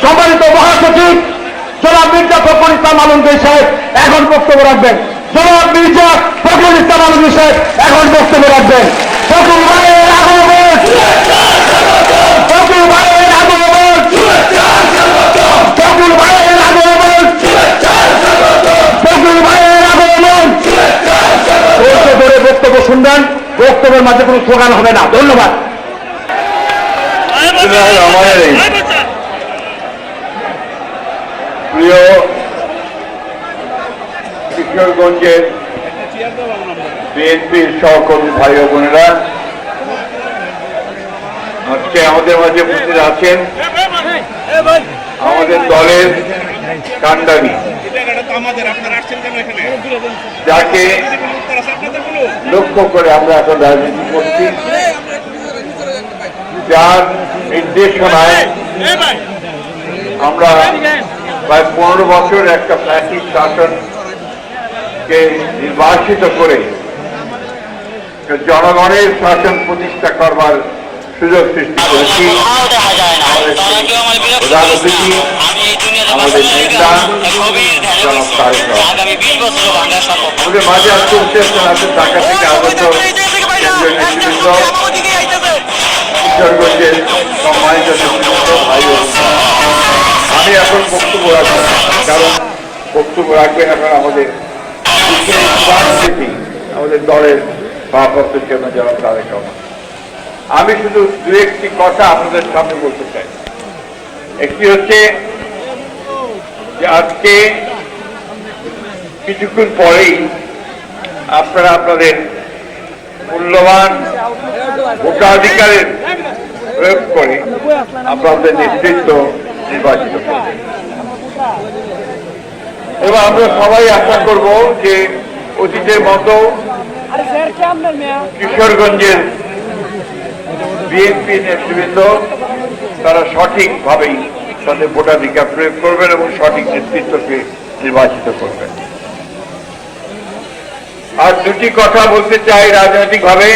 সম্মানিত মহাসচিব জনাব মির্জা ফখরুল ইসলাম আলমগীর সাহেব এখন বক্তব্য রাখবেন। জনাব মির্জা ফখরুল ইসলাম আলমগীর সাহেব এখন বক্তব্য রাখবেন। ফখরুল ভাইয়ের আগমন, ফখরুল ভাইয়ের আগমন, ফখরুল ভাইয়ের আগমন, ফখরুল ভাইয়ের আগমন। ধরে বক্তব্য শুনবেন, বক্তব্যের মাঝে কোনো স্লোগান হবে না। ধন্যবাদ। প্রিয় কিশোরগঞ্জের বিএনপির সহকর্মী ভাই ও বোনেরা, আজকে আমাদের মাঝে উপস্থিত আছেন আমাদের দলের কান্ডারি, যাকে লক্ষ্য করে আমরা এখন রাজনীতি করছি, যার নির্দেশনায় আমরা প্রায় 15 বছর একটা ফ্যাসিস্ট শাসনকে নির্বাসিত করে জনগণের শাসন প্রতিষ্ঠা করবার সুযোগ সৃষ্টি করেছি। প্রধান অতিথি আমাদের নেতা জনাব তারেক রহমান, আমাদের মাঝে আজকে উপস্থিত আছেন ঢাকা থেকে আগত কেন্দ্রীয় নেতৃবৃন্দ, কিশোরগঞ্জের সম্মানিত নেতৃবৃন্দ, ভাই ও আমি এখন বক্তব্য রাখবো না, কারণ বক্তব্য রাখবেন এখন আমাদের আমাদের দলের ভারপ্রাপ্ত জন্য জনাব তারেক রহমান। আমি শুধু দু একটি কথা আপনাদের সামনে বলতে চাই। একটি হচ্ছে যে আজকে কিছুক্ষণ পরেই আপনারা আপনাদের মূল্যবান ভোটাধিকারের প্রয়োগ করে আপনাদের নেতৃত্ব নির্বাচিত করবেন এবং আমরা সবাই আশা করব যে অতীতের মতো কিশোরগঞ্জের বিএনপি নেতৃবৃন্দ তারা সঠিকভাবেই তাদের ভোটাধিকার প্রয়োগ করবেন এবং সঠিক নেতৃত্বকে নির্বাচিত করবেন। আর দুটি কথা বলতে চাই রাজনৈতিকভাবে,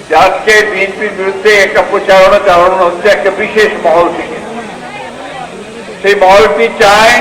যে আজকে বিএনপির বিরুদ্ধে একটা প্রচারণা চালানো হচ্ছে একটা বিশেষ মহল থেকে। সেই মহলটি চায়